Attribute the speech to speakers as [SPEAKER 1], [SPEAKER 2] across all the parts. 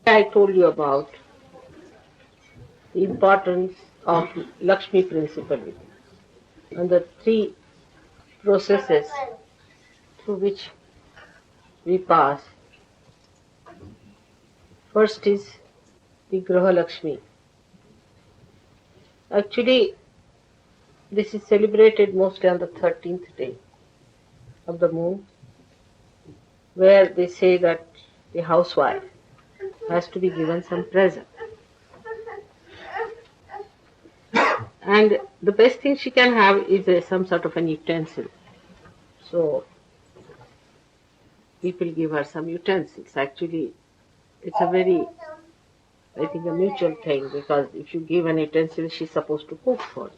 [SPEAKER 1] I told you about the importance of Lakshmi principle and the three processes through which we pass. First is the Graha Lakshmi. Actually, this is celebrated mostly on the 13th day of the moon, where they say that the housewife has to be given some present. And the best thing she can have is some sort of an utensil. So people give her some utensils. Actually, it's a very, I think, a mutual thing, because if you give an utensil, she's supposed to cook for you.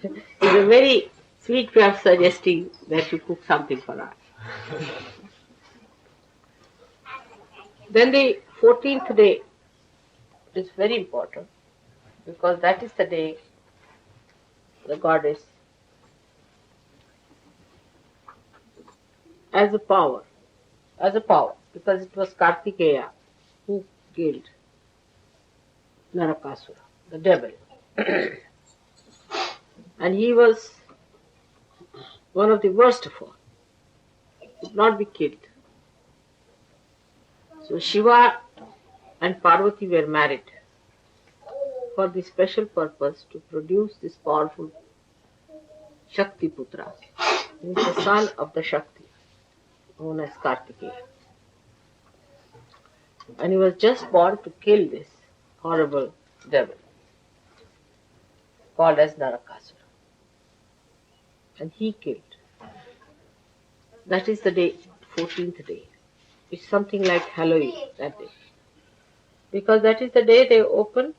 [SPEAKER 1] It's a very sweet way of suggesting that you cook something for her. Then the 14th day is very important, because that is the day the goddess, as a power, because it was Kartikeya who killed Narakasura, the devil. And he was one of the worst of all. He could not be killed. So Shiva and Parvati were married for the special purpose to produce this powerful Shakti Putra, who is the son of the Shakti, known as Kartikeya. And he was just born to kill this horrible devil called as Narakasura. And he killed. That is the day, 14th day. It's something like Halloween that day. Because that is the day they open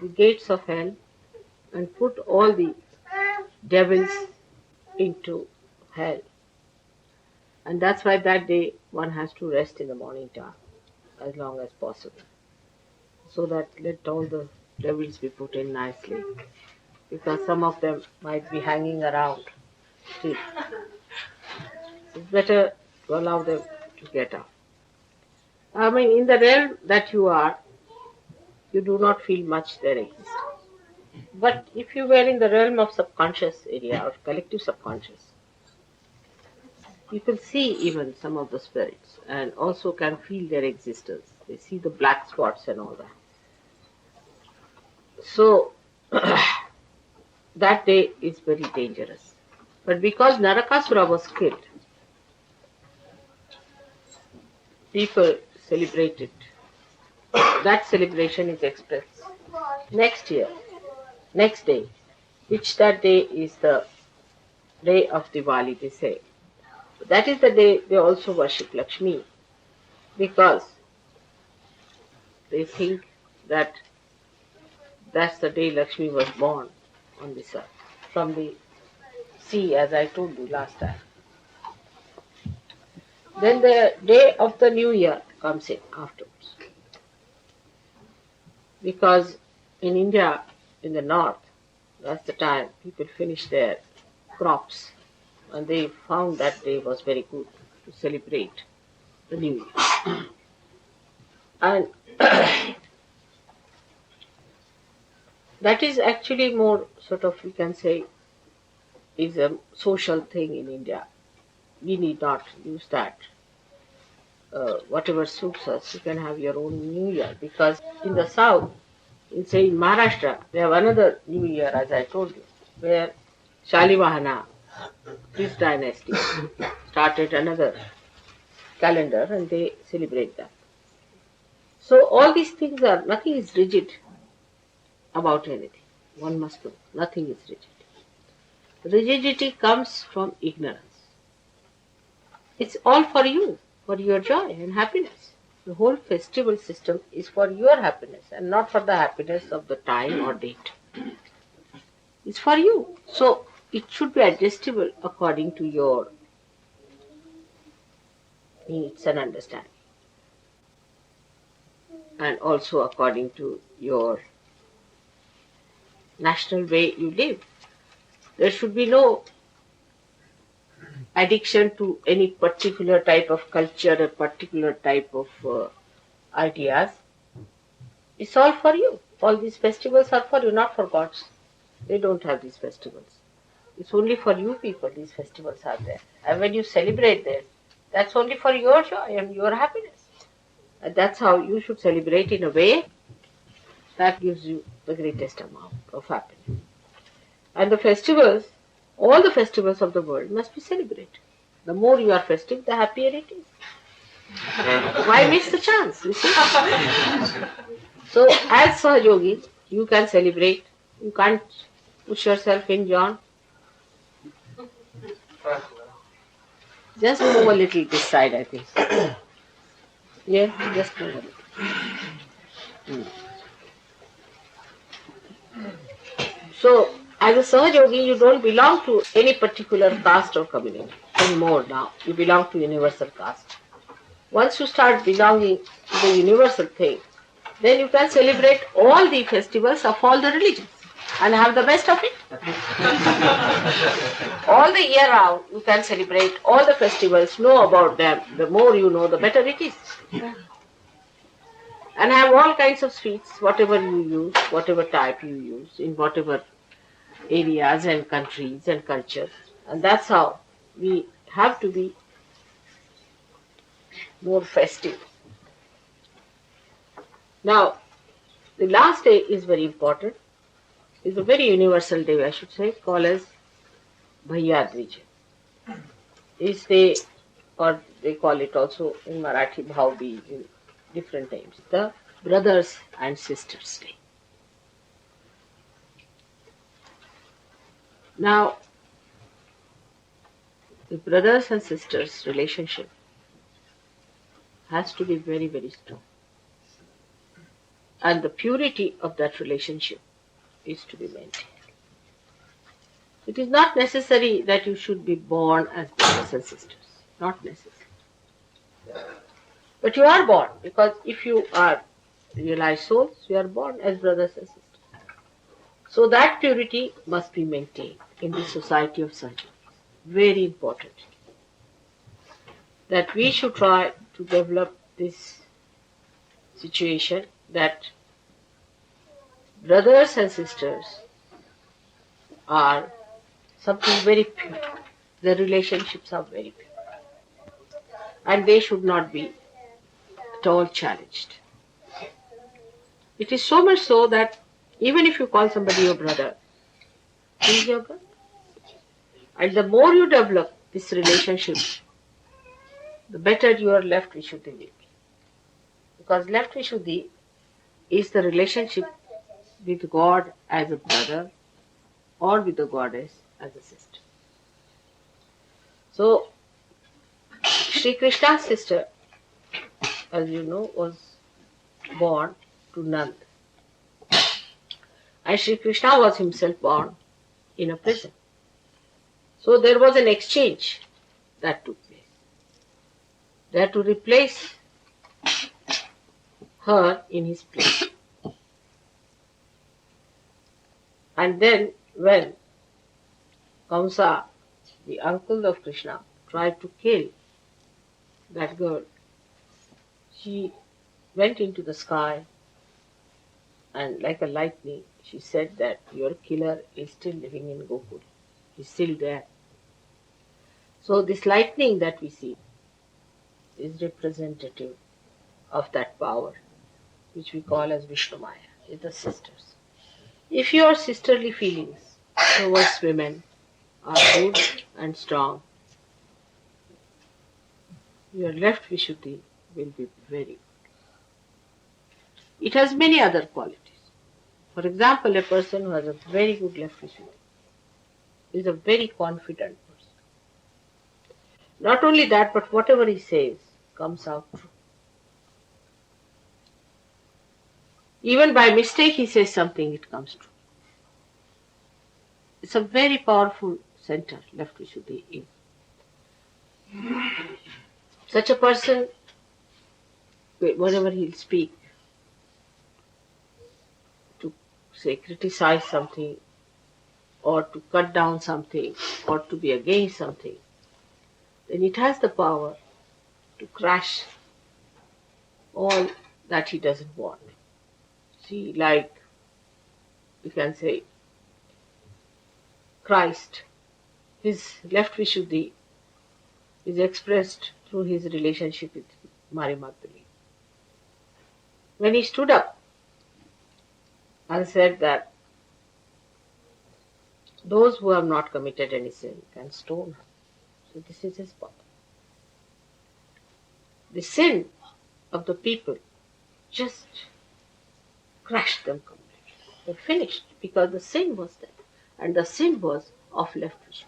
[SPEAKER 1] the gates of hell and put all the devils into hell. And that's why that day one has to rest in the morning time as long as possible, so that let all the devils be put in nicely, because some of them might be hanging around still. It's better to allow them to get out. I mean, in the realm that you are, you do not feel much there exists. But if you were in the realm of subconscious area or collective subconscious, you can see even some of the spirits and also can feel their existence. They see the black spots and all that. So that day is very dangerous. But because Narakasura was killed, people celebrate it. That celebration is expressed next year, next day, which that day is the day of Diwali, they say. That is the day they also worship Lakshmi, because they think that that's the day Lakshmi was born on this earth, from the sea, as I told you last time. Then the day of the new year comes in afterwards. Because in India, in the north, that's the time people finish their crops, and they found that day was very good to celebrate the new year. And that is actually more sort of, we can say, is a social thing in India. We need not use that. Whatever suits us, you can have your own New Year, because in the south, in say in Maharashtra, they have another New Year, as I told you, where Shalivahana, this dynasty, started another calendar and they celebrate that. So all these things are, nothing is rigid about anything. One must know, nothing is rigid. Rigidity comes from ignorance. It's all for you, for your joy and happiness. The whole festival system is for your happiness and not for the happiness of the time or date. It's for you. So it should be adjustable according to your needs and understanding, and also according to your national way you live. There should be no addiction to any particular type of culture, a particular type of ideas. It's all for you. All these festivals are for you, not for gods. They don't have these festivals. It's only for you people these festivals are there. And when you celebrate this, that's only for your joy and your happiness. And that's how you should celebrate in a way that gives you the greatest amount of happiness. And the festivals, all the festivals of the world must be celebrated. The more you are festive, the happier it is. Why miss the chance, you see? So as Sahajogi, you can celebrate. You can't push yourself in, John. Just move a little this side, I think. Yeah, just move a little. So, as a Sahajogi, you don't belong to any particular caste or community anymore now. You belong to universal caste. Once you start belonging to the universal thing, then you can celebrate all the festivals of all the religions and have the best of it. All the year round, you can celebrate all the festivals, know about them. The more you know, the better it is. And have all kinds of sweets, whatever you use, whatever type you use, in whatever areas and countries and cultures. And that's how we have to be more festive. Now, the last day is very important. It's a very universal day, I should say, called as Bhaiya Dvij. Is they, or they call it also in Marathi Bhav Bij in different names, the Brothers and Sisters Day. Now, the brothers and sisters relationship has to be very, very strong. And the purity of that relationship is to be maintained. It is not necessary that you should be born as brothers and sisters. Not necessary. But you are born, because if you are realized souls, you are born as brothers and sisters. So that purity must be maintained in the society of Sahaja. Very important. That we should try to develop this situation that brothers and sisters are something very pure. The relationships are very pure. And they should not be at all challenged. It is so much so that even if you call somebody your brother, he is your brother. And the more you develop this relationship, the better your left Vishuddhi will be. Because left Vishuddhi is the relationship with God as a brother or with the goddess as a sister. So, Sri Krishna's sister, as you know, was born to Nand. And Sri Krishna was himself born in a prison. So there was an exchange that took place. They had to replace her in his place. And then when Kamsa, the uncle of Krishna, tried to kill that girl, she went into the sky and like a lightning, she said that your killer is still living in Gokul. He's still there. So this lightning that we see is representative of that power, which we call as Vishnu Maya, is the sisters. If your sisterly feelings towards women are good and strong, your left Vishuddhi will be very good. It has many other qualities. For example, a person who has a very good left Vishuddhi is a very confident person. Not only that, but whatever he says comes out true. Even by mistake he says something, it comes true. It's a very powerful center, left Vishuddhi is. Such a person, whatever he'll speak, to say criticize something, or to cut down something, or to be against something, then it has the power to crash all that he doesn't want. See, like you can say, Christ, his left Vishuddhi is expressed through his relationship with Mary Magdalene. When he stood up and said that those who have not committed any sin can stone her. So this is his power. The sin of the people just crushed them completely. They finished because the sin was there. And the sin was of left vision.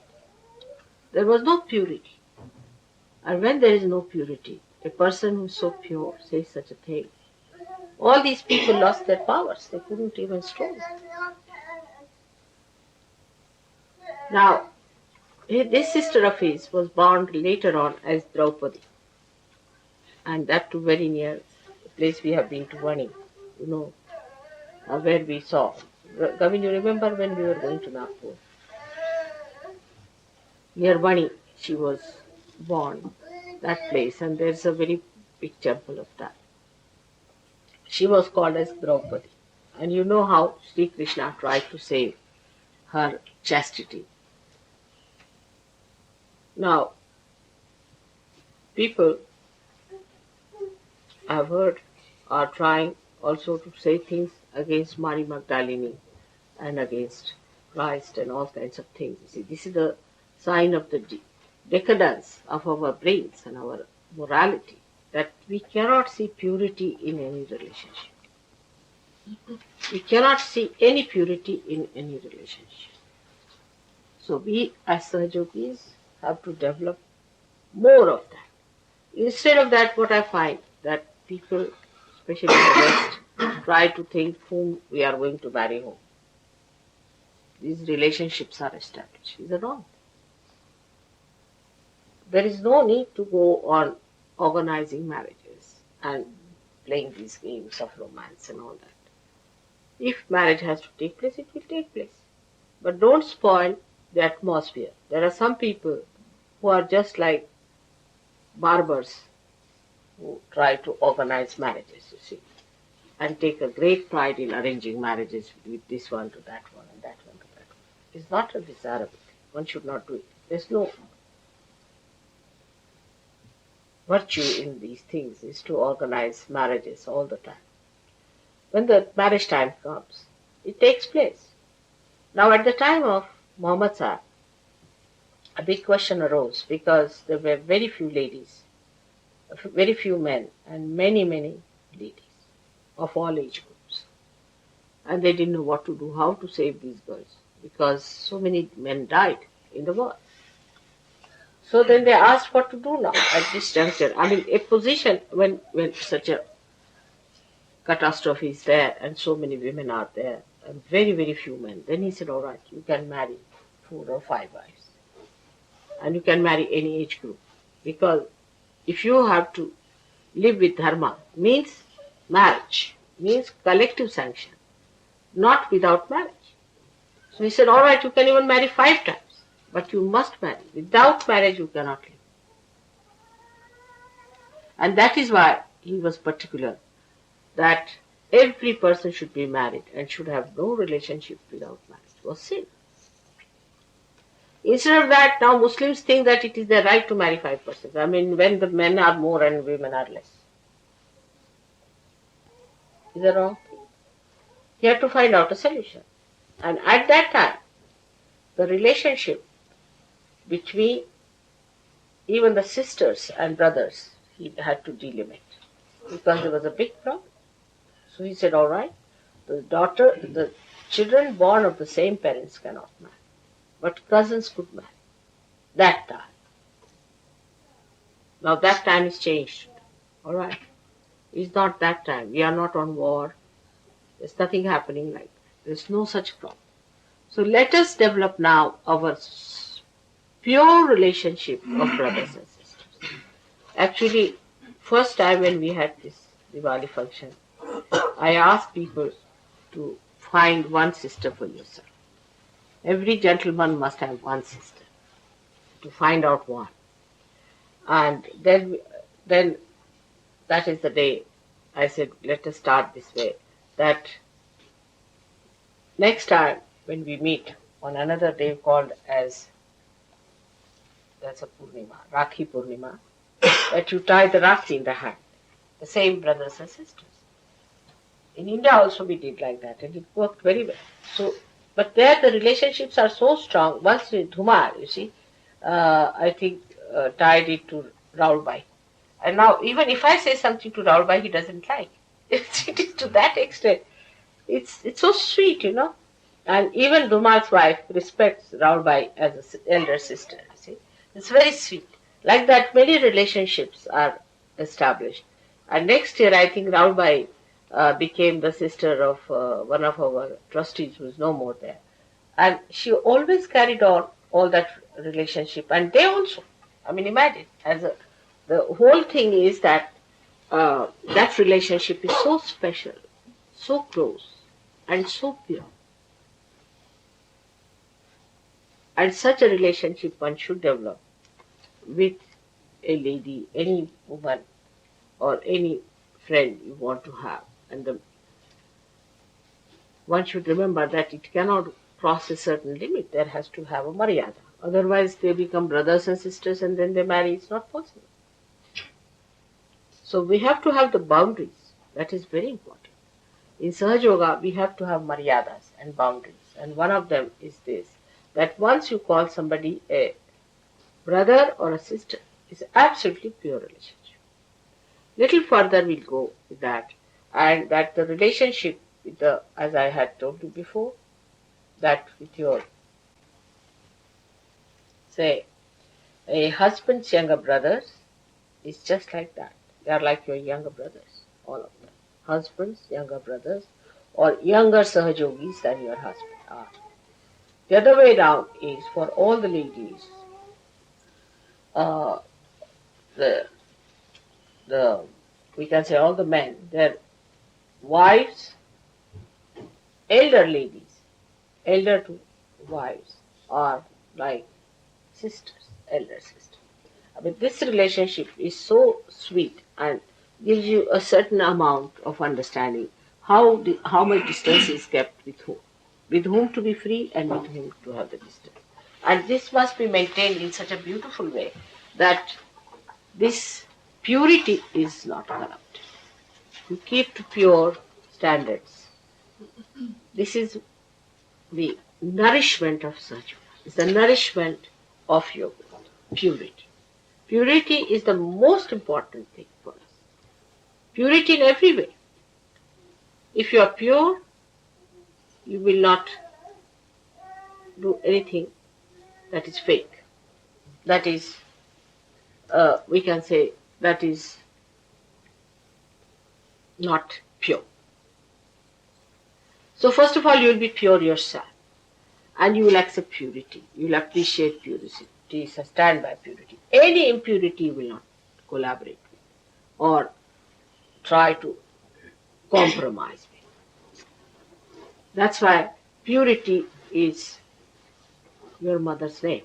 [SPEAKER 1] There was no purity. And when there is no purity, a person who is so pure says such a thing. All these people lost their powers. They couldn't even stone. Now, this sister of his was born later on as Draupadi. And that too very near the place we have been to Vani, where we saw. Gavin, you remember when we were going to Nagpur? Near Vani, she was born, that place, and there's a very big temple of that. She was called as Draupadi. And you know how Sri Krishna tried to save her chastity. Now, people I've heard are trying also to say things against Mary Magdalene and against Christ and all kinds of things. You see, this is the sign of the decadence of our brains and our morality, that we cannot see purity in any relationship. We cannot see any purity in any relationship. So we as Sahajogis have to develop more of that. Instead of that, what I find that people, especially in the West, try to think whom we are going to marry home. These relationships are established. These are wrong. There is no need to go on organizing marriages and playing these games of romance and all that. If marriage has to take place, it will take place. But don't spoil the atmosphere. There are some people who are just like barbers who try to organize marriages, you see, and take a great pride in arranging marriages with this one to that one and that one to that one. It's not a desirable thing. One should not do it. There's no virtue in these things, is to organize marriages all the time. When the marriage time comes, it takes place. Now at the time of Muhammad Sahib, a big question arose because there were very few ladies, very few men, and many, many ladies of all age groups. And they didn't know what to do, how to save these girls, because so many men died in the war. So then they asked what to do now at this juncture. I mean, a position when such a catastrophe is there and so many women are there and very, very few men. Then he said, all right, you can marry 4 or 5 wives. And you can marry any age group. Because if you have to live with dharma, means marriage, means collective sanction, not without marriage. So he said, all right, you can even marry 5 times. But you must marry. Without marriage, you cannot live. And that is why he was particular that every person should be married and should have no relationship without marriage. It was sin. Instead of that, now Muslims think that it is their right to marry 5 persons. I mean, when the men are more and women are less. Is that wrong? You have to find out a solution. And at that time, the relationship between even the sisters and brothers, he had to delimit because there was a big problem. So he said, all right, the children born of the same parents cannot marry, but cousins could marry. That time. Now that time is changed. All right. It's not that time. We are not on war. There's nothing happening like that. There's no such problem. So let us develop now our pure relationship of brothers and sisters. Actually, first time when we had this Diwali function, I asked people to find one sister for yourself. Every gentleman must have one sister, to find out one. And then that is the day I said, let us start this way. That next time when we meet on another day called as that's a Purnima, Rakhi Purnima, that you tie the Rakhi in the hand, the same brothers and sisters. In India also we did like that, and it worked very well. So, but there the relationships are so strong. Once Dhumar, you see, I think tied it to Raul Bai. And now even if I say something to Raul Bai, he doesn't like. It is to that extent. It's so sweet, you know. And even Dhumar's wife respects Raul Bai as an elder sister. You see, it's very sweet. Like that, many relationships are established. And next year, I think Raul Bai became the sister of one of our trustees who is no more there. And she always carried on all that relationship. And they also, I mean, imagine, the whole thing is that that relationship is so special, so close, and so pure. And such a relationship one should develop with a lady, any woman, or any friend you want to have. And one should remember that it cannot cross a certain limit. There has to have a maryada. Otherwise, they become brothers and sisters and then they marry. It's not possible. So we have to have the boundaries. That is very important. In Sahaja Yoga, we have to have maryadas and boundaries. And one of them is this, that once you call somebody a brother or a sister, it's absolutely pure relationship. Little further we'll go with that. And that the relationship with the, as I had told you before, that with your, say, a husband's younger brothers is just like that. They are like your younger brothers, all of them. Husbands, younger brothers, or younger Sahajogis than your husband are. The other way around is for all the ladies, uh, the we can say all the men, their wives, elder ladies, elder to wives are like sisters, elder sisters. I mean, this relationship is so sweet and gives you a certain amount of understanding how much distance is kept with whom to be free and with whom to have the distance. And this must be maintained in such a beautiful way that this purity is not corrupted. You keep to pure standards. This is the nourishment of Sahaja. It's the nourishment of yoga, purity. Purity is the most important thing for us. Purity in every way. If you are pure, you will not do anything that is fake. That is, we can say, that is not pure. So first of all, you will be pure yourself. And you will accept purity. You will appreciate purity, stand by purity. Any impurity you will not collaborate with or try to compromise with. That's why purity is your mother's name.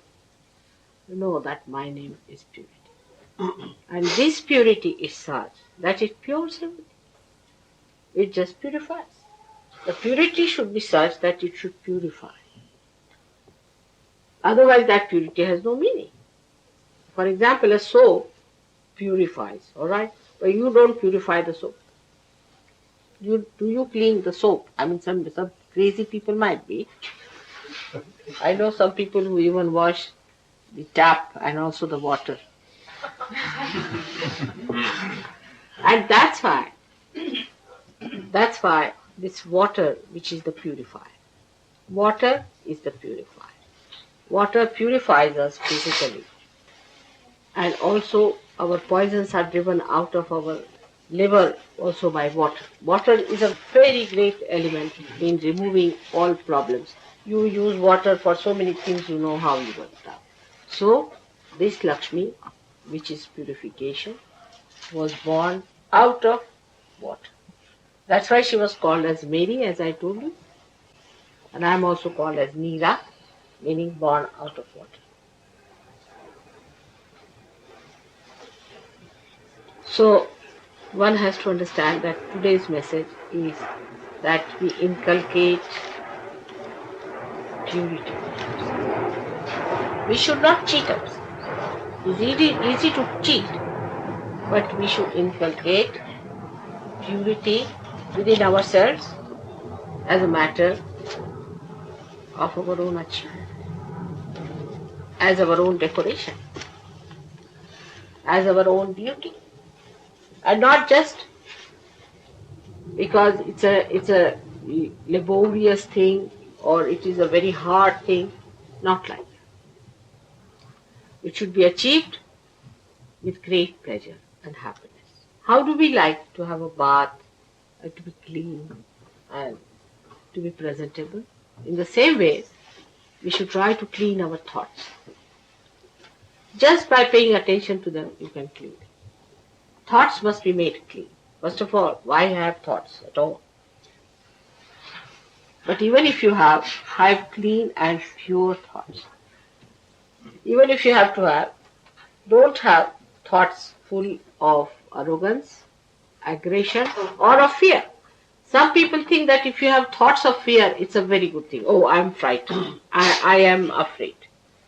[SPEAKER 1] You know that my name is purity. And this purity is such that it pures everything. It just purifies. The purity should be such that it should purify. Otherwise that purity has no meaning. For example, a soap purifies, alright? But you don't purify the soap. Do you clean the soap? I mean, some crazy people might be. I know some people who even wash the tap and also the water. And that's why this water, which is the purifier. Water is the purifier. Water purifies us physically. And also our poisons are driven out of our liver also by water. Water is a very great element in removing all problems. You use water for so many things, you know how you work it out. So this Lakshmi, which is purification, was born out of water. That's why she was called as Mary, as I told you. And I am also called as Neera, meaning born out of water. So one has to understand that today's message is that we inculcate purity. We should not cheat ourselves. It's easy to cheat, but we should inculcate purity within ourselves as a matter of our own achievement, as our own decoration, as our own beauty, and not just because it's a laborious thing or it is a very hard thing. Not like that. It should be achieved with great pleasure and happiness. How do we like to have a bath and to be clean and to be presentable? In the same way, we should try to clean our thoughts. Just by paying attention to them, you can clean them. Thoughts must be made clean. First of all, why have thoughts at all? But even if you have clean and pure thoughts. Even if you have to have, don't have thoughts full of arrogance, aggression, or of fear. Some people think that if you have thoughts of fear, it's a very good thing. Oh, I'm frightened. I am afraid.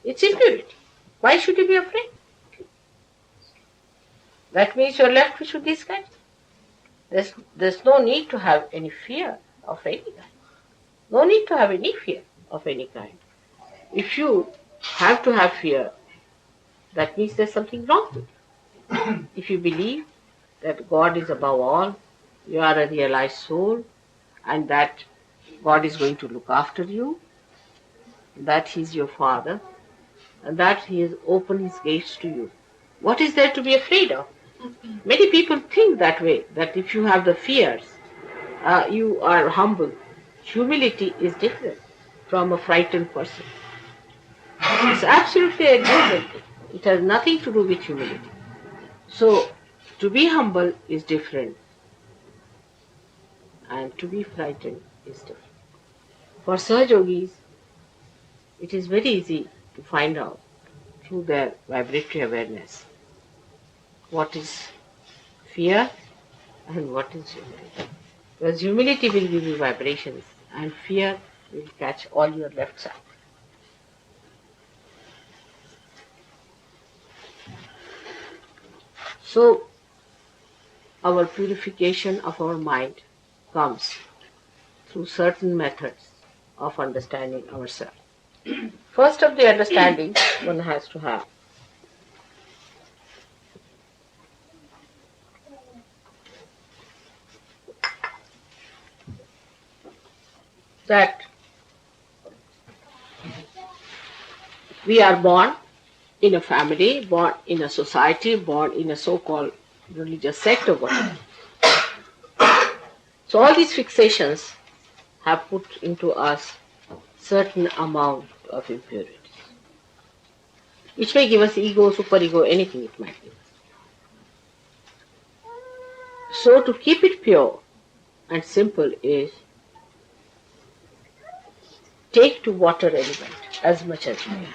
[SPEAKER 1] It's impurity. Why should you be afraid? That means you're left with these kinds. There's no need to have any fear of any kind. No need to have any fear of any kind. If you have to have fear, that means there's something wrong with you. If you believe that God is above all, you are a realized soul, and that God is going to look after you, that He is your Father, and that He has opened His gates to you. What is there to be afraid of? Many people think that way, that if you have the fears, you are humble. Humility is different from a frightened person. It's absolutely a different thing. It has nothing to do with humility. So, to be humble is different, and to be frightened is different. For Sahaj Yogis, it is very easy to find out through their vibratory awareness what is fear and what is humility. Because humility will give you vibrations and fear will catch all your left side. So, our purification of our mind comes through certain methods of understanding ourselves. First of the understanding one has to have that we are born in a family, born in a society, born in a so-called religious sect or whatever. So all these fixations have put into us certain amount of impurities, which may give us ego, superego, anything it might give us. So to keep it pure and simple is take to water element as much as you can.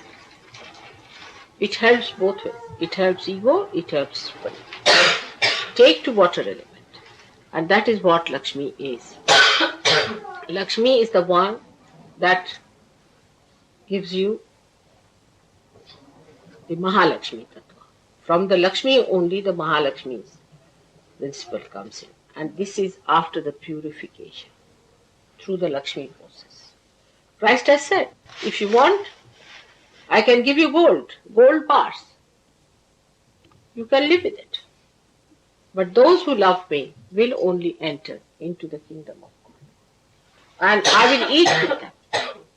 [SPEAKER 1] It helps both ways. It helps ego, it helps superego. Take to water element. And that is what Lakshmi is. Lakshmi is the one that gives you the Mahalakshmi Tattva. From the Lakshmi only the Mahalakshmi's principle comes in. And this is after the purification through the Lakshmi process. Christ has said, if you want, I can give you gold bars. You can live with it. But those who love me will only enter into the kingdom of God. And I will eat with them.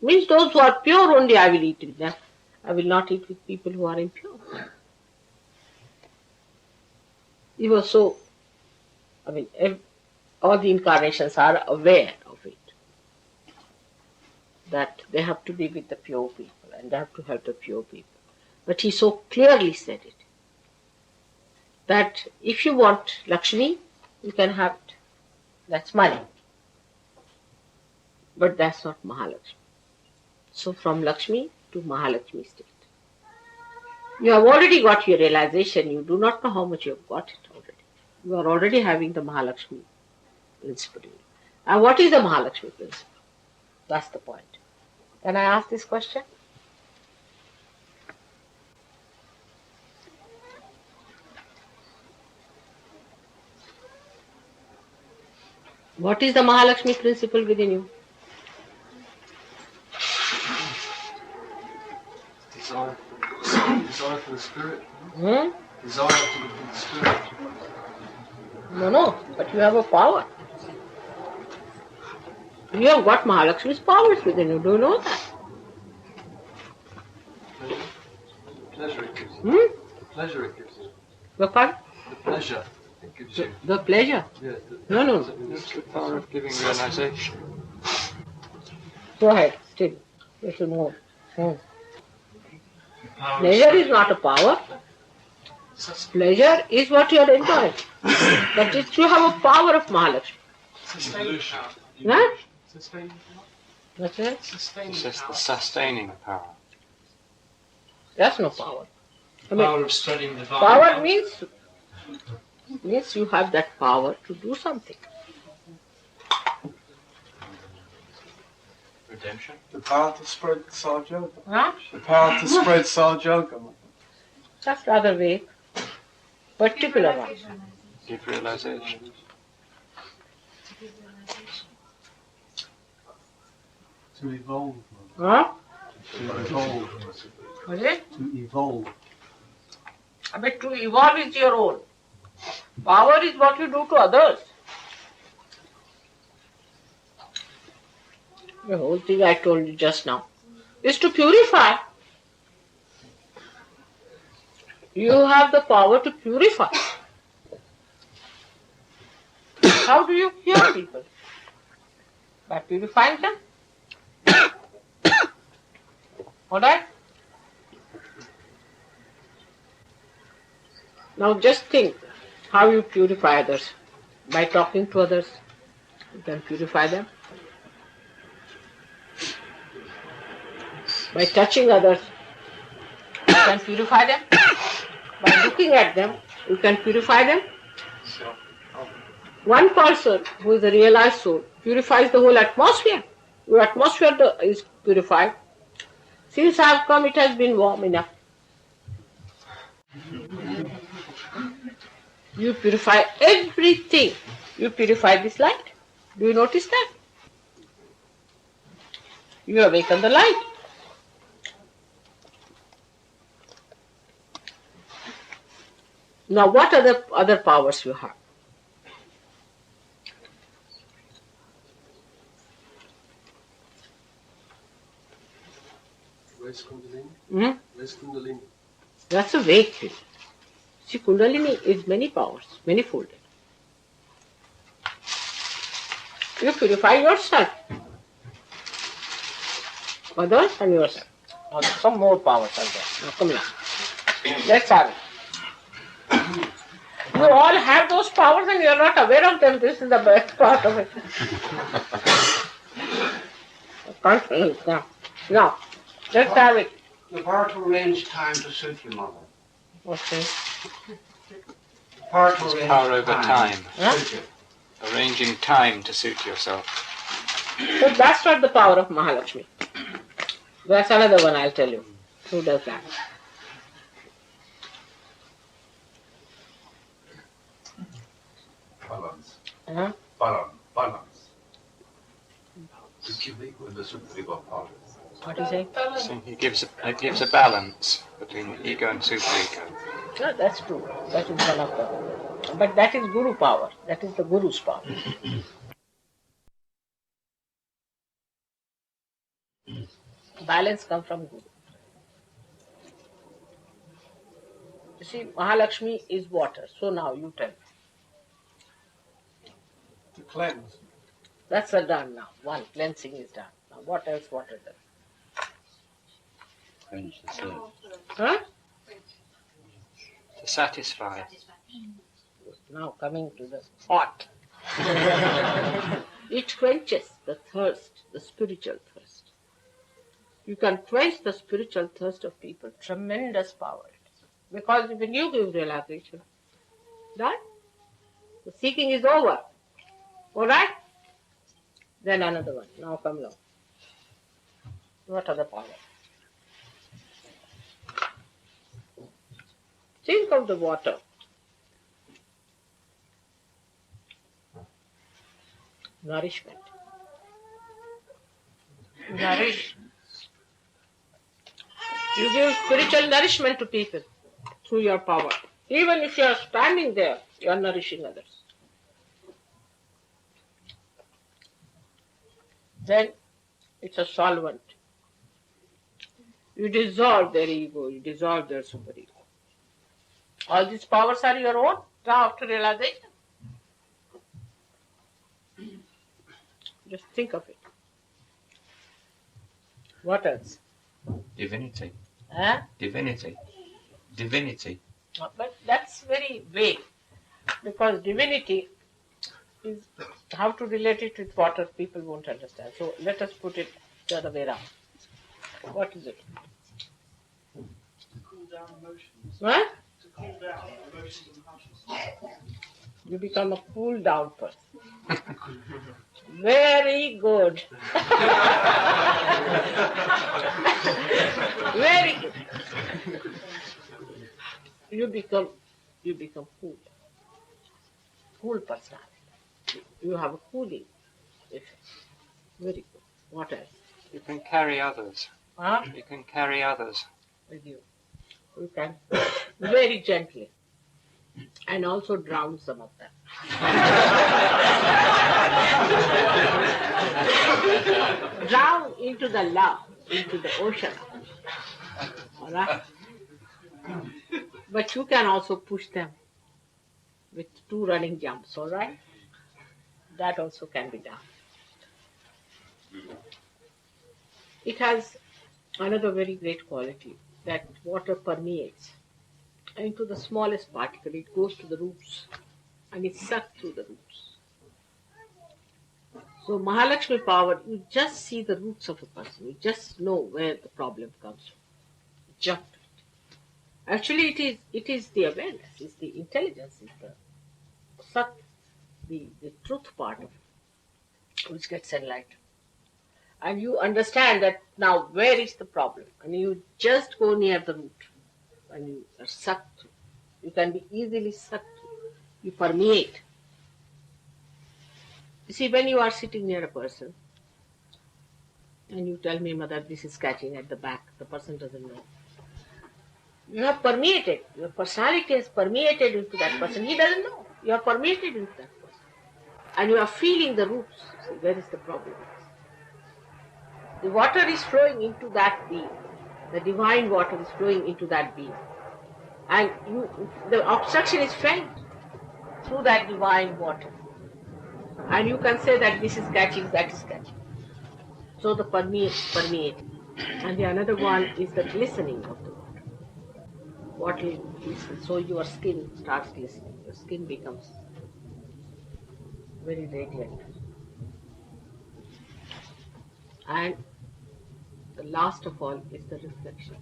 [SPEAKER 1] Means those who are pure only I will eat with them. I will not eat with people who are impure. Even so, all the incarnations are aware of it. That they have to be with the pure people and they have to help the pure people. But he so clearly said it. That if you want Lakshmi, you can have it. That's money. But that's not Mahalakshmi. So from Lakshmi to Mahalakshmi state. You have already got your realization. You do not know how much you have got it already. You are already having the Mahalakshmi principle. And what is the Mahalakshmi principle? That's the point. Can I ask this question? What is the Mahalakshmi principle within you?
[SPEAKER 2] Desire for the spirit.
[SPEAKER 1] Hmm?
[SPEAKER 2] Desire for the spirit.
[SPEAKER 1] No, but you have a power. You have got Mahalakshmi's powers within you. Do you know that?
[SPEAKER 2] Pleasure it gives you.
[SPEAKER 1] Hmm?
[SPEAKER 2] The pleasure it gives you.
[SPEAKER 1] The fun?
[SPEAKER 2] The pleasure it gives you.
[SPEAKER 1] The pleasure?
[SPEAKER 2] Yeah.
[SPEAKER 1] No.
[SPEAKER 3] It's the power of giving realization.
[SPEAKER 1] Go ahead, still. Little more.
[SPEAKER 2] The power of
[SPEAKER 1] Pleasure is not a power. Pleasure is what you are enjoying. That is, you have a power of Mahalakshmi.
[SPEAKER 2] sustaining power.
[SPEAKER 1] Huh?
[SPEAKER 2] Sustaining power.
[SPEAKER 1] What's that?
[SPEAKER 2] Sustaining
[SPEAKER 3] It's just the
[SPEAKER 2] power.
[SPEAKER 3] sustaining power.
[SPEAKER 1] That's no power. I mean,
[SPEAKER 2] Power of spreading divine
[SPEAKER 1] power means you have that power to do something.
[SPEAKER 3] Redemption?
[SPEAKER 2] The power to spread Sahaja.
[SPEAKER 1] Huh?
[SPEAKER 2] The power to spread Sahaja.
[SPEAKER 1] That's rather vague. Particular one.
[SPEAKER 3] Give realization.
[SPEAKER 2] To evolve.
[SPEAKER 1] Huh?
[SPEAKER 2] To evolve.
[SPEAKER 1] What is it?
[SPEAKER 2] To evolve.
[SPEAKER 1] But to evolve is your own. Power is what you do to others. The whole thing I told you just now is to purify. You have the power to purify. How do you cure people? By purifying them. Alright? Now just think how you purify others. By talking to others, you can purify them. By touching others, you can purify them. By looking at them, you can purify them. One person who is a realized soul purifies the whole atmosphere. Your atmosphere is purified. Since I have come, it has been warm enough. You purify everything. You purify this light. Do you notice that? You awaken the light. Now what other powers you have?
[SPEAKER 2] Where's Kundalini?
[SPEAKER 1] Hmm?
[SPEAKER 2] Where's Kundalini?
[SPEAKER 1] That's a vague thing. See, Kundalini is many powers, many-folded. You purify yourself, others and yourself. Now, some more powers are there. Now come here. Let's have it. You all have those powers and you are not aware of them. This is the best part of it. Now, let's have it.
[SPEAKER 4] The power to arrange time to suit you, Mother.
[SPEAKER 1] What's this?
[SPEAKER 4] Power to
[SPEAKER 3] It's
[SPEAKER 4] arrange
[SPEAKER 3] power over time.
[SPEAKER 1] Huh?
[SPEAKER 4] Suit you.
[SPEAKER 3] Arranging time to suit yourself.
[SPEAKER 1] So that's not the power of Mahalakshmi. That's another one I'll tell you. Who does that?
[SPEAKER 5] Balance.
[SPEAKER 1] Huh?
[SPEAKER 5] Balance. To keep equal the supreme power.
[SPEAKER 1] What do you say?
[SPEAKER 3] So it gives a balance between ego and superego.
[SPEAKER 1] No, that's true. That is one of them. But that is Guru power. That is the Guru's power. Balance comes from Guru. You see, Mahalakshmi is water. So now you tell me.
[SPEAKER 2] To cleanse.
[SPEAKER 1] That's done now. One cleansing is done. Now what else water does?
[SPEAKER 4] Quench the soul.
[SPEAKER 1] Huh?
[SPEAKER 3] To satisfy.
[SPEAKER 1] Now coming to the hot. It quenches the thirst, the spiritual thirst. You can quench the spiritual thirst of people. Tremendous power. Because when you give realization, that The seeking is over. Alright? Then another one. Now come along. What other power? Think of the water. Nourishment. Nourish. You give spiritual nourishment to people through your power. Even if you are standing there, you are nourishing others. Then it's a solvent. You dissolve their ego, you dissolve their superego. All these powers are your own now after realization. Just think of it. What else?
[SPEAKER 3] Divinity.
[SPEAKER 1] Huh?
[SPEAKER 3] Divinity. Divinity.
[SPEAKER 1] But that's very vague, because divinity is how to relate it with water, people won't understand. So let us put it the other way around. What is it?
[SPEAKER 2] To cool down emotions.
[SPEAKER 1] What?
[SPEAKER 2] To cool down emotions and passions.
[SPEAKER 1] You become a cool down person. Very good. Very good. You become cool. Cool personality. You have a cooling effect. Very good. What else?
[SPEAKER 3] You can carry others.
[SPEAKER 1] Huh?
[SPEAKER 3] You can carry others.
[SPEAKER 1] With you. You can very gently. And also drown some of them. Drown into the love, into the ocean. Alright? But you can also push them with 2 running jumps, alright? That also can be done. It has another very great quality, that water permeates into the smallest particle. It goes to the roots and it's sucked through the roots. So Mahalakshmi power, you just see the roots of a person. You just know where the problem comes from. Jump to it. Actually, it is the awareness, it's the intelligence, it's the sat, the truth part of it, which gets enlightened. And you understand that now where is the problem, and you just go near the root, and you are sucked through. You can be easily sucked through. You permeate. You see, when you are sitting near a person, and you tell me, Mother, this is catching at the back, the person doesn't know. You have permeated. Your personality has permeated into that person. He doesn't know. You have permeated into that person. And you are feeling the roots. See, where is the problem? The water is flowing into that being. The divine water is flowing into that being. And the obstruction is felt through that divine water. And you can say that this is catching, that is catching. So the permeating. And the another one is the glistening of the water. Water glistens, so your skin starts glistening. Your skin becomes very radiant. And the last of all is the reflection.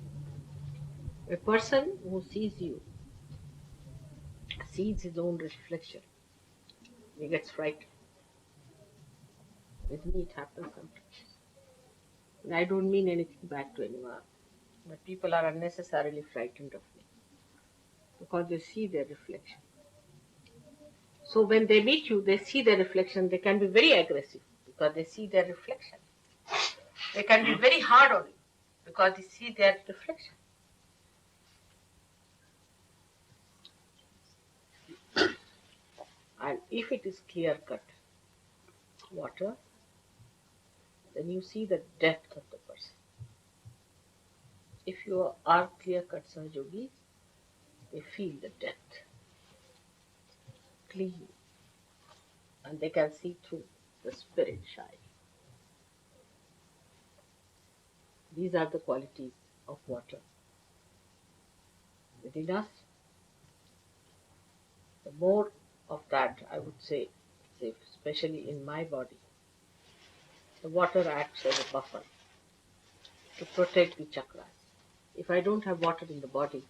[SPEAKER 1] A person who sees you sees his own reflection. He gets frightened. With me it happens sometimes. And I don't mean anything bad to anyone, but people are unnecessarily frightened of me because they see their reflection. So when they meet you, they see their reflection. They can be very aggressive because they see their reflection. They can be very hard on you because they see their reflection. And if it is clear-cut water, then you see the depth of the person. If you are clear-cut Sahajogis, they feel the depth, clean, and they can see through the spirit shine. These are the qualities of water within us. The more of that, I would say, especially in my body, the water acts as a buffer to protect the chakras. If I don't have water in the body,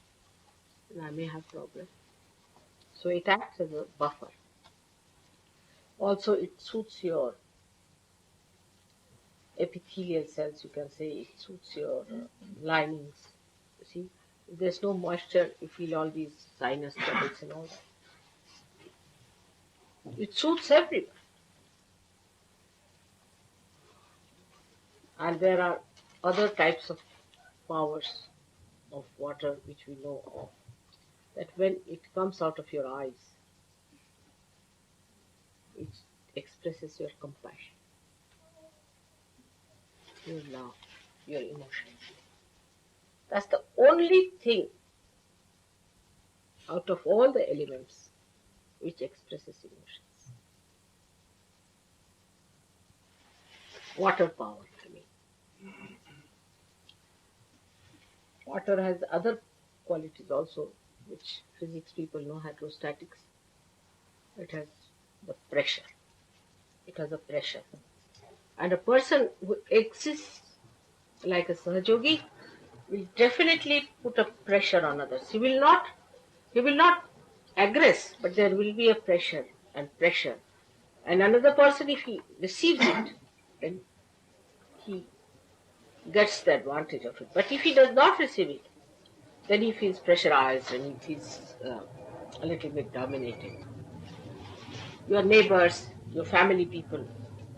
[SPEAKER 1] then I may have problems. So it acts as a buffer Also, it suits your epithelial cells, you can say. It suits your linings. You see, if there's no moisture, you feel all these sinus troubles and all that. It suits everyone. And there are other types of powers of water which we know of. That when it comes out of your eyes, it expresses your compassion, your love, your emotions. That's the only thing out of all the elements which expresses emotions. Water power, I mean. Water has other qualities also, which physics people know, hydrostatics. It has the pressure. It has a pressure. And a person who exists like a Sahajogi will definitely put a pressure on others. He will not aggress, but there will be a pressure and pressure. And another person, if he receives it, then he gets the advantage of it. But if he does not receive it, then he feels pressurized and he feels a little bit dominated. Your neighbors, your family people,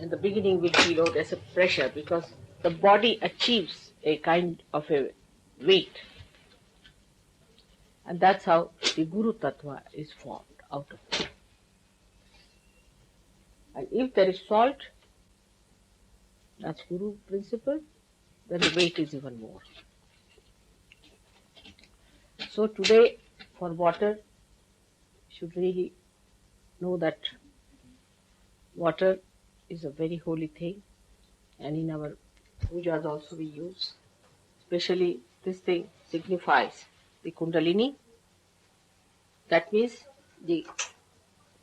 [SPEAKER 1] in the beginning will feel, oh, there's a pressure because the body achieves a kind of a weight. And that's how the Guru Tattva is formed out of it. And if there is salt, that's Guru principle, then the weight is even more. So today, for water, you should really know that water is a very holy thing, and in our pujas also we use. Especially this thing signifies the Kundalini. That means the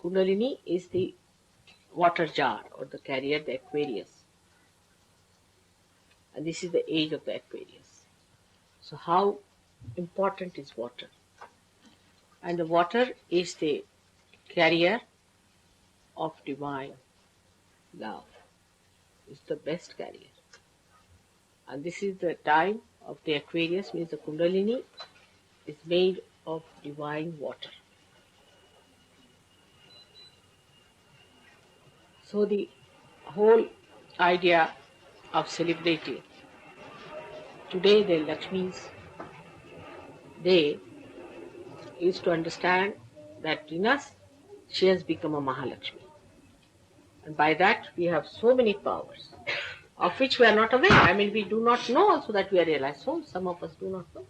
[SPEAKER 1] Kundalini is the water jar or the carrier, the Aquarius. And this is the age of the Aquarius. So how important is water? And the water is the carrier of divine love. It's the best carrier. And this is the time of the Aquarius, means the Kundalini is made of divine water. So the whole idea of celebrating today the Lakshmi's day is to understand that in us she has become a Mahalakshmi. And by that we have so many powers of which we are not aware. I mean, we do not know also that we are realized souls. Some of us do not know.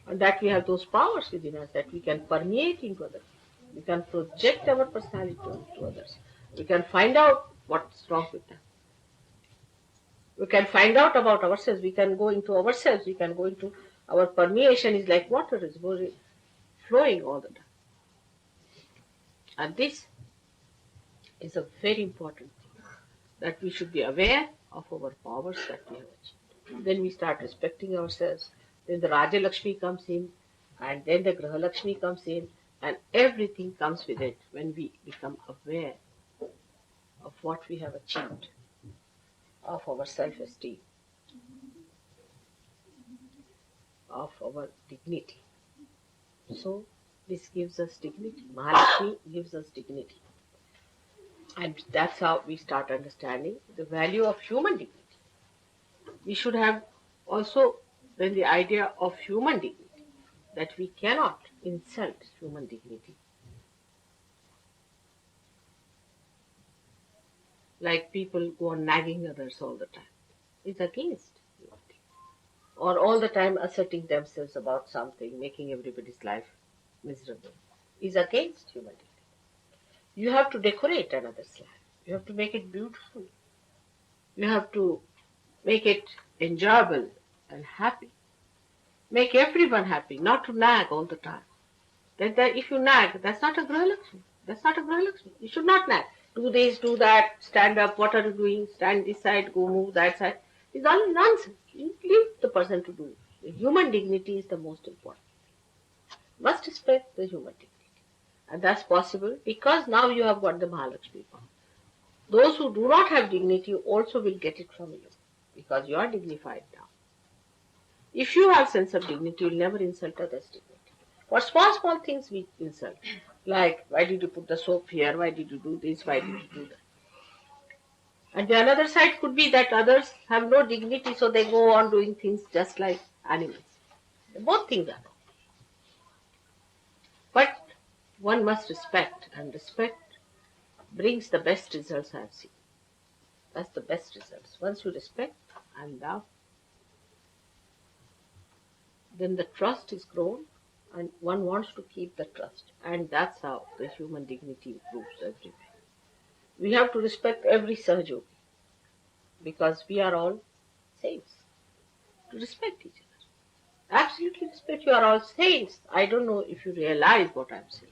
[SPEAKER 1] And that we have those powers within us that we can permeate into others. We can project our personality to others. We can find out what's wrong with them. We can find out about ourselves. We can go into ourselves. We can go into our permeation is like water is flowing all the time. And this is a very important thing, that we should be aware of our powers that we have achieved. Then we start respecting ourselves. Then the Raja Lakshmi comes in, and then the Graha Lakshmi comes in, and everything comes with it when we become aware of what we have achieved, of our self-esteem, of our dignity. So this gives us dignity. Mahalakshmi gives us dignity. And that's how we start understanding the value of human dignity. We should have also then the idea of human dignity, that we cannot insult human dignity. Like people go on nagging others all the time. It's against human dignity. Or all the time asserting themselves about something, making everybody's life miserable, is against human dignity. You have to decorate another's life. You have to make it beautiful. You have to make it enjoyable and happy. Make everyone happy, not to nag all the time. That if you nag, that's not a Graha Lakshmi. That's not a Graha Lakshmi. You should not nag. Do this, do that, stand up, what are you doing? Stand this side, go move that side. It's all nonsense. You leave the person to do it. The human dignity is the most important. Must respect the human dignity. And that's possible because now you have got the Mahalakshmi power. Those who do not have dignity also will get it from you, because you are dignified now. If you have sense of dignity, you will never insult others' dignity. For small things we insult, like why did you put the soap here, why did you do this, why did you do that. And the another side could be that others have no dignity, so they go on doing things just like animals. Both things are wrong. But one must respect, and respect brings the best results I have seen. That's the best results. Once you respect and love, then the trust is grown, and one wants to keep the trust. And that's how the human dignity improves everywhere. We have to respect every Sahajogi, because we are all saints. To respect each other. Absolutely respect. You are all saints. I don't know if you realize what I'm saying.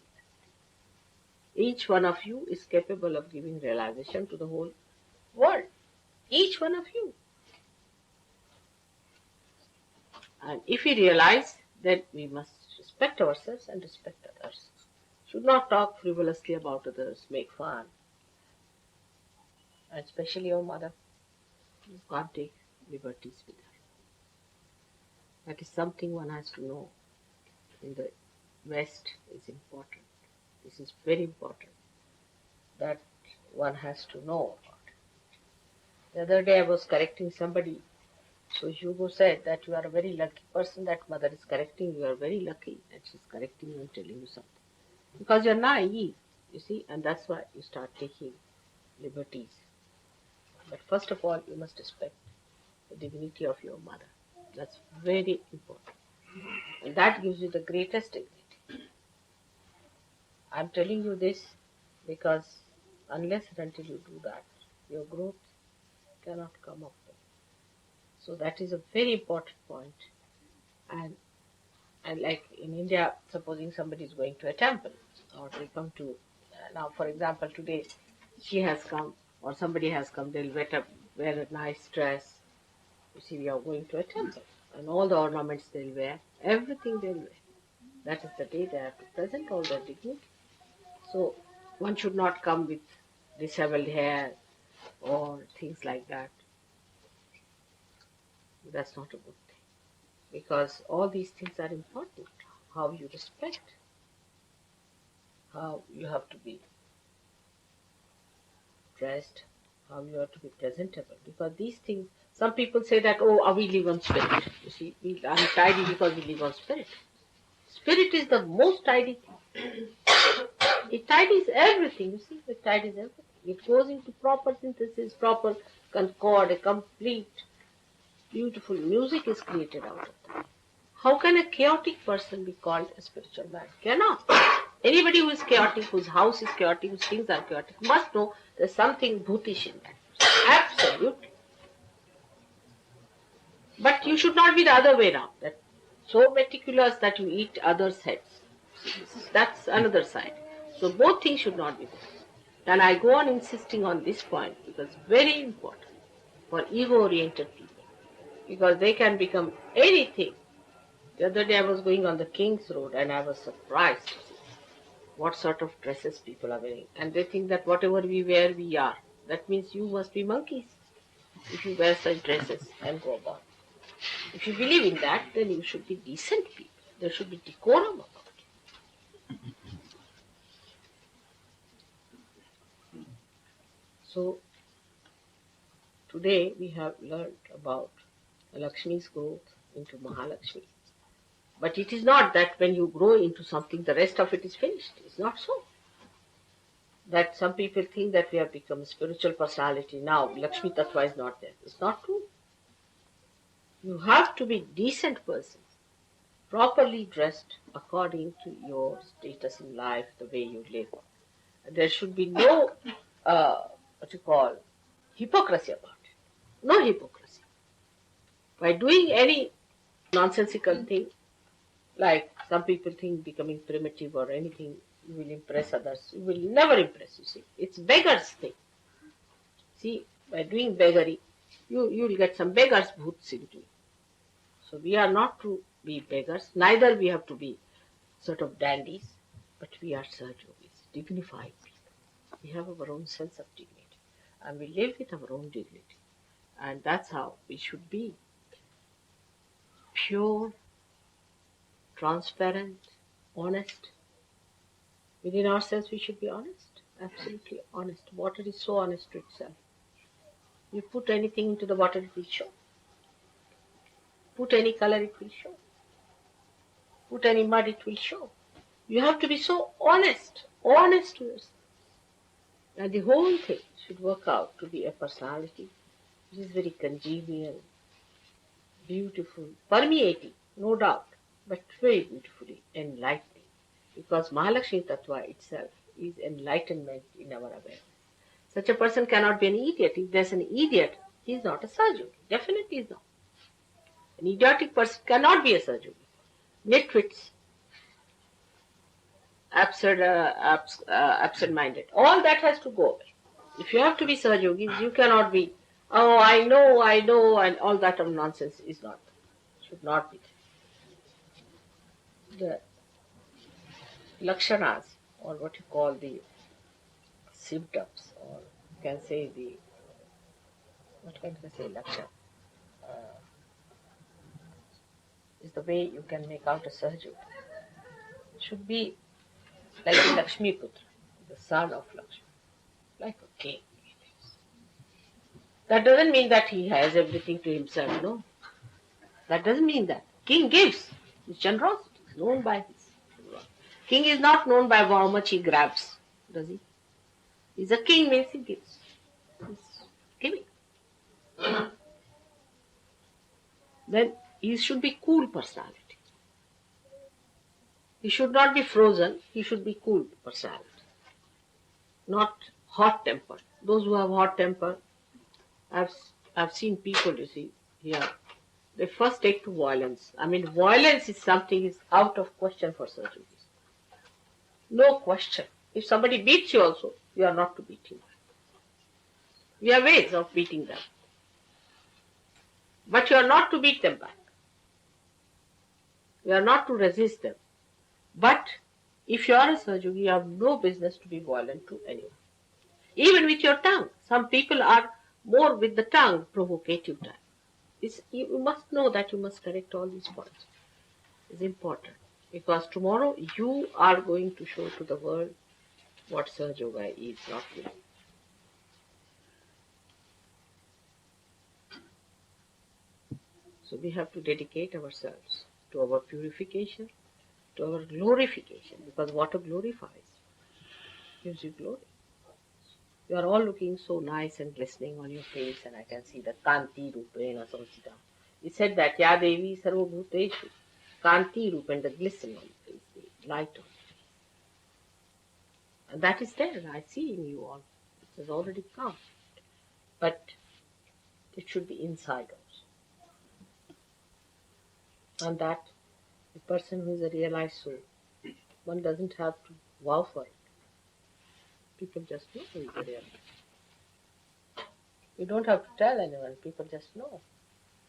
[SPEAKER 1] Each one of you is capable of giving realization to the whole world. Each one of you. And if we realize that we must respect ourselves and respect others, should not talk frivolously about others, make fun. And especially your mother, you can't take liberties with her. That is something one has to know. In the West is important. This is very important. That one has to know about. The other day I was correcting somebody. So Hugo said that you are a very lucky person, that mother is correcting you. You are very lucky that she's correcting you and telling you something. Because you're naive, you see, and that's why you start taking liberties. But first of all, you must respect the dignity of your mother. That's very important. And that gives you the greatest dignity. I'm telling you this because unless and until you do that, your growth cannot come up. So that is a very important point. And like in India, supposing somebody is going to a temple, or they come to, now for example today, she has come or somebody has come, they'll wear a nice dress. You see, we are going to a temple, and all the ornaments they'll wear, everything they'll wear. That is the day they have to present all their dignity. So one should not come with disheveled hair or things like that. That's not a good thing, because all these things are important. How you respect, how you have to be dressed, how you have to be presentable. Because these things, some people say that, oh, we live on spirit. You see, we are tidy because we live on spirit. Spirit is the most tidy thing. It tidies everything, you see, it tidies everything. It goes into proper synthesis, proper concord, a complete, beautiful music is created out of that. How can a chaotic person be called a spiritual man? Cannot. Anybody who is chaotic, whose house is chaotic, whose things are chaotic, must know there's something bhutish in that. Absolutely. But you should not be the other way around. That so meticulous that you eat others' heads. That's another side. So both things should not be there. And I go on insisting on this point because it's very important for ego-oriented people. Because they can become anything. The other day I was going on the King's Road and I was surprised to see what sort of dresses people are wearing. And they think that whatever we wear, we are. That means you must be monkeys if you wear such dresses and go about. If you believe in that, then you should be decent people. There should be decorum about it. So, today we have learned about Lakshmi's growth into Mahalakshmi. But it is not that when you grow into something, the rest of it is finished. It's not so. That some people think that we have become a spiritual personality now. Lakshmi Tattva is not there. It's not true. You have to be decent persons, properly dressed according to your status in life, the way you live. There should be no, hypocrisy about it. No hypocrisy. By doing any nonsensical thing, like some people think becoming primitive or anything, you will impress others. You will never impress, you see. It's beggar's thing. See, by doing beggary, you will get some beggar's bhoots into you. So we are not to be beggars, neither we have to be sort of dandies, but we are Sahajogis, dignified people. We have our own sense of dignity. and we live with our own dignity. And that's how we should be. Pure, transparent, honest. Within ourselves, we should be honest. Absolutely honest. Water is so honest to itself. You put anything into the water, it will show. Put any color, it will show. Put any mud, it will show. You have to be so honest to yourself. And the whole thing should work out to be a personality which is very congenial, beautiful, permeating, no doubt, but very beautifully enlightening. Because Mahalakshmi Tattva itself is enlightenment in our awareness. Such a person cannot be an idiot. If there's an idiot, he is not a Sahaja. Definitely is not. An idiotic person cannot be a Sahaja. Nitwits, absent-minded. All that has to go away. If you have to be Sahajogis, you cannot be, oh, I know, and all that of nonsense is not, should not be. The lakshanas, or what you call the symptoms, or you can say the, what can I say, lakshana, is the way you can make out a Sahajogi. Should be like the Lakshmi Putra, the son of Lakshmi, like a king. That doesn't mean that he has everything to himself, no. That doesn't mean that. King gives. His generosity is known by his. King is not known by how much he grabs, does he? He's a king means he gives. He's giving. Then he should be cool personality. He should not be frozen, he should be cool personality. Not hot-tempered. Those who have hot temper, I've seen people, you see, here, they first take to violence. I mean, violence is something is out of question for surgeries. No question. If somebody beats you also, you are not to beat him. We have ways of beating them. But you are not to beat them back. You are not to resist them. But if you are a Sahajogi, you have no business to be violent to anyone. Even with your tongue. Some people are more with the tongue, provocative type. You must know that you must correct all these points. It's important. Because tomorrow you are going to show to the world what Sahajoga is, not you. So we have to dedicate ourselves to our purification, to our glorification, because water glorifies, gives you glory. You are all looking so nice and glistening on your face, and I can see the Kanti Rupena Samsita. It said that Ya Devi Sarvabhuteshu, Kanti Rup, and the glisten on the face, the light on the face. And that is there, I see in you all. It has already come. But it should be inside also. And that the person who is a realized soul, one doesn't have to vow for it. People just know who is a realized. You don't have to tell anyone, people just know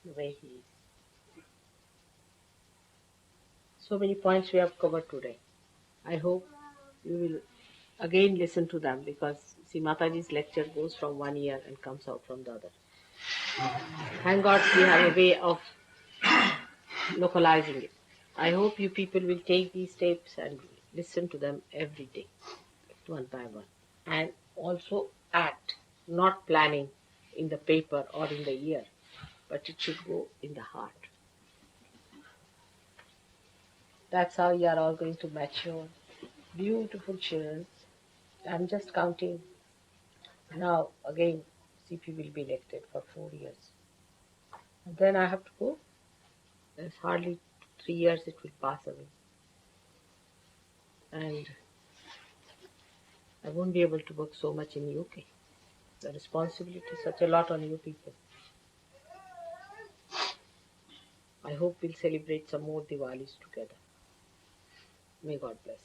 [SPEAKER 1] the way he is. So many points we have covered today. I hope you will again listen to them, because see, Mataji's lecture goes from one ear and comes out from the other. Thank God we have a way of localizing it. I hope you people will take these tapes and listen to them every day, one by one. And also act, not planning in the paper or in the ear, but it should go in the heart. That's how you are all going to mature. Beautiful children. I'm just counting. Now, again, CP will be elected for 4 years. And then I have to go. There's hardly 3 years it will pass away. And I won't be able to work so much in UK. The responsibility is such a lot on you people. I hope we'll celebrate some more Diwalis together. May God bless.